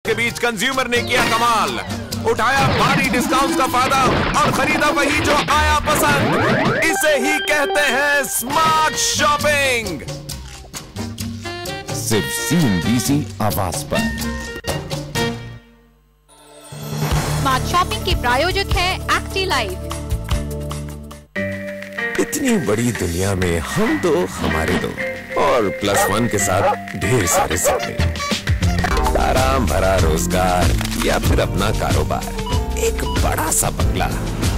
के बीच कंज्यूमर ने किया कमाल, उठाया भारी डिस्काउंट का फायदा और खरीदा वही जो आया पसंद। इसे ही कहते हैं स्मार्ट शॉपिंग। सिर्फ CNBC आवाज पर। स्मार्ट शॉपिंग के प्रायोजक हैं एक्टिव लाइफ। इतनी बड़ी दुनिया में हम दो हमारे दो और +1 के साथ ढेर सारे सपने, आराम भरा रोजगार या फिर अपना कारोबार, एक बड़ा सा बंगला,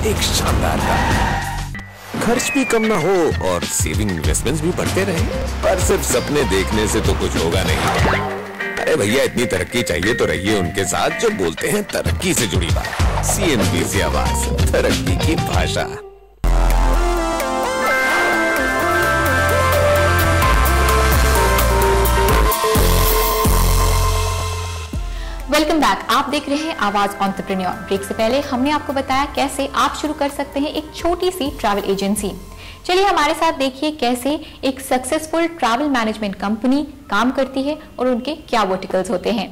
एक शानदार कार, खर्च भी कम ना हो और सेविंग इन्वेस्टमेंट्स भी बढ़ते रहे। पर सिर्फ सपने देखने से तो कुछ होगा नहीं। अरे भैया, इतनी तरक्की चाहिए तो रहिए उनके साथ जो बोलते हैं तरक्की से जुड़ी बात। CNBC आवाज, तरक्की की भाषा। Welcome back. आप देख रहे हैं आवाज एंटरप्रेन्योर। ब्रेक से पहले हमने आपको बताया कैसे आप शुरू कर सकते हैं एक छोटी सी ट्रैवल एजेंसी। चलिए हमारे साथ देखिए कैसे एक सक्सेसफुल ट्रैवल मैनेजमेंट कंपनी काम करती है और उनके क्या वर्टिकल्स होते हैं।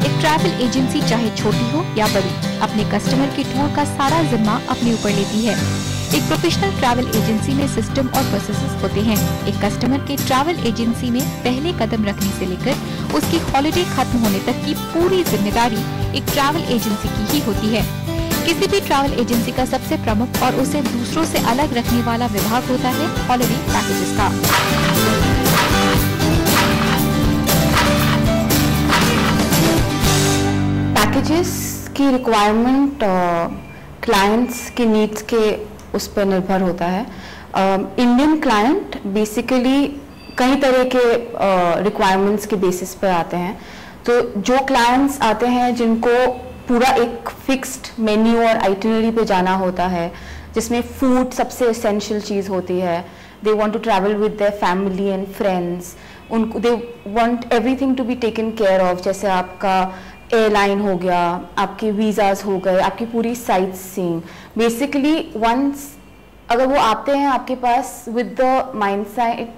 एक ट्रैवल एजेंसी चाहे छोटी हो या बड़ी, अपने कस्टमर के टूर का सारा जिम्मा अपने ऊपर लेती है। एक प्रोफेशनल ट्रैवल एजेंसी में सिस्टम और प्रोसेसेस होते हैं। एक कस्टमर के ट्रैवल एजेंसी में पहले कदम रखने से लेकर उसकी हॉलिडे खत्म होने तक की पूरी जिम्मेदारी एक ट्रैवल एजेंसी की ही होती है। किसी भी ट्रैवल एजेंसी का सबसे प्रमुख और उसे दूसरों से अलग रखने वाला विभाग होता है हॉलिडे पैकेजेस का। पैकेजेस की रिक्वायरमेंट क्लाइंट्स की नीड्स के उस पर निर्भर होता है। इंडियन क्लाइंट बेसिकली कई तरह के रिक्वायरमेंट्स के बेसिस पर आते हैं। तो जो क्लाइंट्स आते हैं जिनको पूरा एक फिक्स्ड मेन्यू और आइटिनरी पे जाना होता है, जिसमें फूड सबसे एसेंशियल चीज़ होती है, they want to travel with their family and friends, उनको they want everything to be taken care of. जैसे आपका एयरलाइन हो गया, आपके वीज़ाज हो गए, आपकी पूरी साइट सीइंग। बेसिकली वंस अगर वो आते हैं आपके पास with the mindset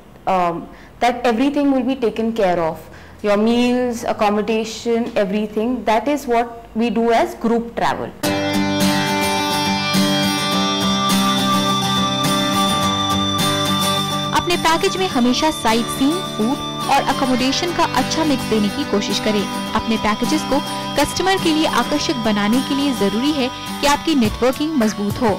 that everything will be taken care of, your meals, accommodation, everything, that is what we do as group travel. अपने पैकेज में हमेशा साइट सीइंग, फूड और अकोमोडेशन का अच्छा मिक्स देने की कोशिश करें। अपने पैकेजेस को कस्टमर के लिए आकर्षक बनाने के लिए जरूरी है कि आपकी नेटवर्किंग मजबूत हो।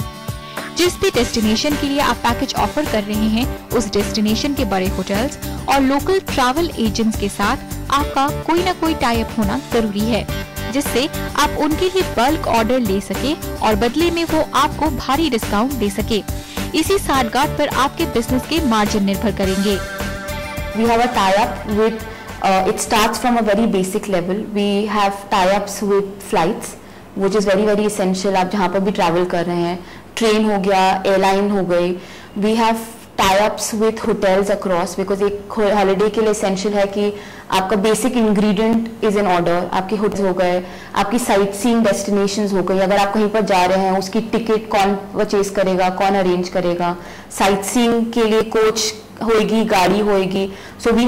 जिस भी डेस्टिनेशन के लिए आप पैकेज ऑफर कर रहे हैं, उस डेस्टिनेशन के बड़े होटल्स और लोकल ट्रैवल एजेंट्स के साथ आपका कोई न कोई टाई अप होना जरूरी है, जिससे आप उनके लिए बल्क ऑर्डर ले सके और बदले में वो आपको भारी डिस्काउंट दे सके। इसी साठगांठ पर आपके बिजनेस के मार्जिन निर्भर करेंगे। We have a tie-up with, it starts from a very basic level. We have tie-ups with flights, which is very very essential. आप जहाँ पर भी travel कर रहे हैं, ट्रेन हो गया, एयरलाइन हो गई। We have tie-ups with hotels across, because एक हॉलीडे के लिए essential है कि आपका basic ingredient is in order. आपके होटल्स हो गए, आपकी साइट सीइंग डेस्टिनेशंस हो गई, अगर आप कहीं पर जा रहे हैं उसकी टिकट कौन परचेज करेगा, कौन अरेंज करेगा, साइट सीइंग के लिए कोच होएगी, गाड़ी होएगी। So we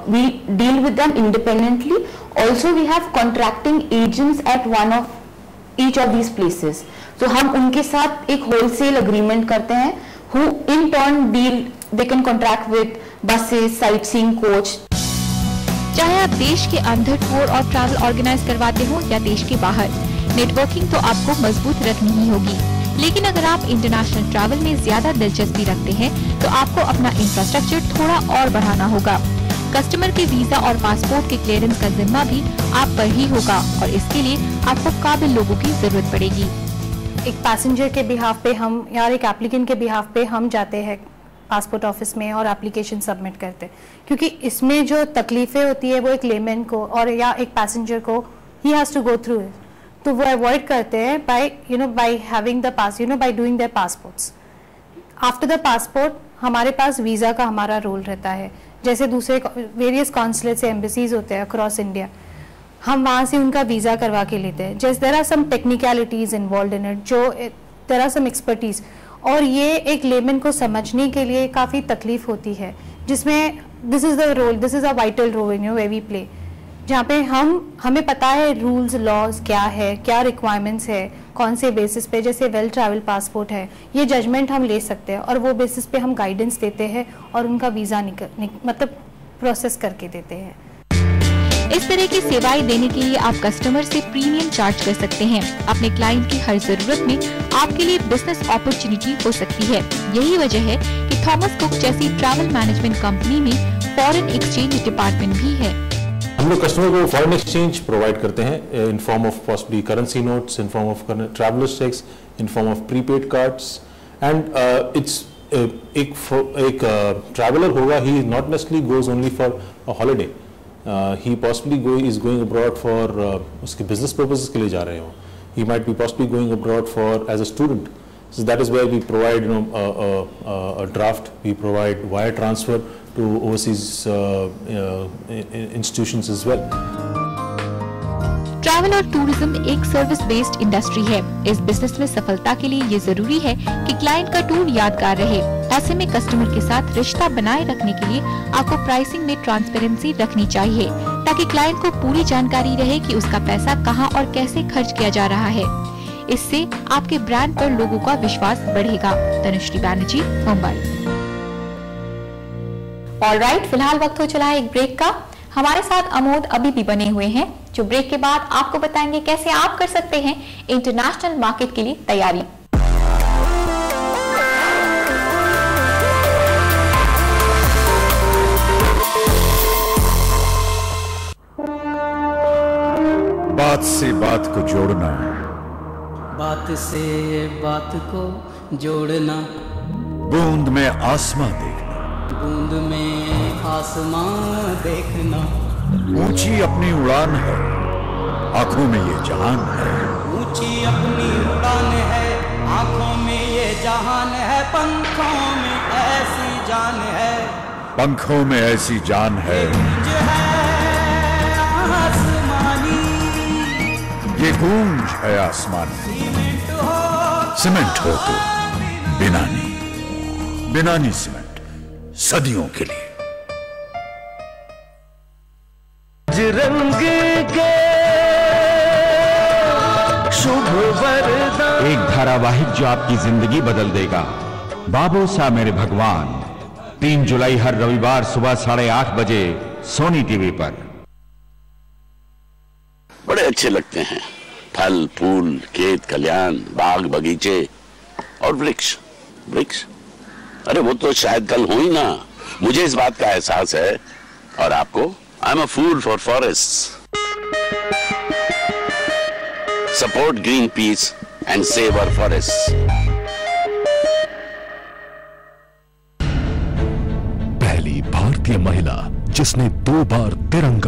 we deal with them independently. Also we have contracting agents at one of each of these places. तो हम उनके साथ एक होलसेल अग्रीमेंट करते हैं, who in turn deal, they can contract with buses, sightseeing coach. चाहे आप देश के अंदर टूर और ट्रैवल ऑर्गेनाइज करवाते हो या देश के बाहर, नेटवर्किंग तो आपको मजबूत रखनी ही होगी। लेकिन अगर आप इंटरनेशनल ट्रैवल में ज्यादा दिलचस्पी रखते हैं तो आपको अपना इंफ्रास्ट्रक्चर थोड़ा और बढ़ाना होगा। कस्टमर के वीजा और पासपोर्ट के क्लियरेंस का जिम्मा भी आप पर ही होगा और इसके लिए आपको काबिल लोगों की जरूरत पड़ेगी। एक पैसेंजर के बिहाफ पे हम या एक एप्लीकेंट के बिहाफ पे हम जाते हैं पासपोर्ट ऑफिस में और एप्लीकेशन सबमिट करते हैं, क्योंकि इसमें जो तकलीफें होती है वो एक लेमैन को और या एक पैसेंजर को ही has to go through it, तो वो अवॉइड करते हैं by having the pass, by doing their passports. After the passport हमारे पास वीज़ा का हमारा रोल रहता है। जैसे दूसरे वेरियस कॉन्सुलेट्स या एम्बेसीज होते हैं अक्रॉस इंडिया, हम वहाँ से उनका वीज़ा करवा के लेते हैं। जैसे there are some technicalities involved in it, जो देयर आर सम एक्सपर्टीज, और ये एक लेमन को समझने के लिए काफ़ी तकलीफ होती है, जिसमें this is the role, this is a vital role in way we play, जहाँ पे हमें पता है रूल्स लॉज क्या है, क्या रिक्वायरमेंट्स है, कौन से बेसिस पे, जैसे वेल ट्रैवल पासपोर्ट है, ये जजमेंट हम ले सकते हैं और वो बेसिस पे हम गाइडेंस देते हैं और उनका वीज़ा मतलब प्रोसेस करके देते हैं। इस तरह की सेवाएं देने के लिए आप कस्टमर से प्रीमियम चार्ज कर सकते हैं। अपने क्लाइंट की हर जरूरत में आपके लिए बिजनेस अपॉर्चुनिटी हो सकती है। यही वजह है कि थॉमस कुक जैसी ट्रैवल मैनेजमेंट कंपनी में फॉरेन एक्सचेंज डिपार्टमेंट भी है। हम लोग कस्टमर को फॉरेन एक्सचेंज प्रोवाइड करते हैं in form of possibly currency notes, in form of travellers cheques, in form of prepaid cards and it's एक ट्रैवलर होगा, he not necessarily goes only for a holiday, he possibly is going abroad for उसके business purposes के लिए जा रहे हो, he might be possibly going abroad for as a student, so that is where we provide a draft, we provide wire transfer to overseas institutions as well. Travel और tourism एक service based industry है। इस business में सफलता के लिए ये जरूरी है कि क्लाइंट का टूर यादगार रहे। ऐसे में कस्टमर के साथ रिश्ता बनाए रखने के लिए आपको प्राइसिंग में ट्रांसपेरेंसी रखनी चाहिए, ताकि क्लाइंट को पूरी जानकारी रहे कि उसका पैसा कहां और कैसे खर्च किया जा रहा है। इससे आपके ब्रांड पर लोगों का विश्वास बढ़ेगा। तनुश्री बैनर्जी, मुंबई। ऑलराइट, फिलहाल वक्त हो चला है एक ब्रेक का। हमारे साथ अमोद अभी भी बने हुए हैं, जो ब्रेक के बाद आपको बताएंगे कैसे आप कर सकते हैं इंटरनेशनल मार्केट के लिए तैयारी। बात से बात को जोड़ना, बात से बात को जोड़ना, बूंद में आसमां देखना, बूंद में आसमां देखना, ऊंची अपनी उड़ान है, आंखों में ये जहान है, ऊंची अपनी उड़ान है, आंखों में ये जहान है, पंखों में ऐसी जान है, पंखों में ऐसी जान है, गूंज है आसमानी, ये गूंज है आसमानी, सीमेंट हो तो बिनानी, बिनानी सीमेंट सदियों के लिए। रंग के शुभ वरदान, एक धारावाहिक जो आपकी जिंदगी बदल देगा। बाबू सा मेरे भगवान, 3 जुलाई हर रविवार सुबह 8:30 बजे सोनी टीवी पर। बड़े अच्छे लगते हैं फल फूल, खेत खलियान, बाग बगीचे और वृक्ष। वृक्ष, अरे वो तो शायद कल हो ही ना। मुझे इस बात का एहसास है, और आपको? I am a fool for forests. Support Greenpeace and save our forests. पहली भारतीय महिला जिसने 2 बार तिरंगा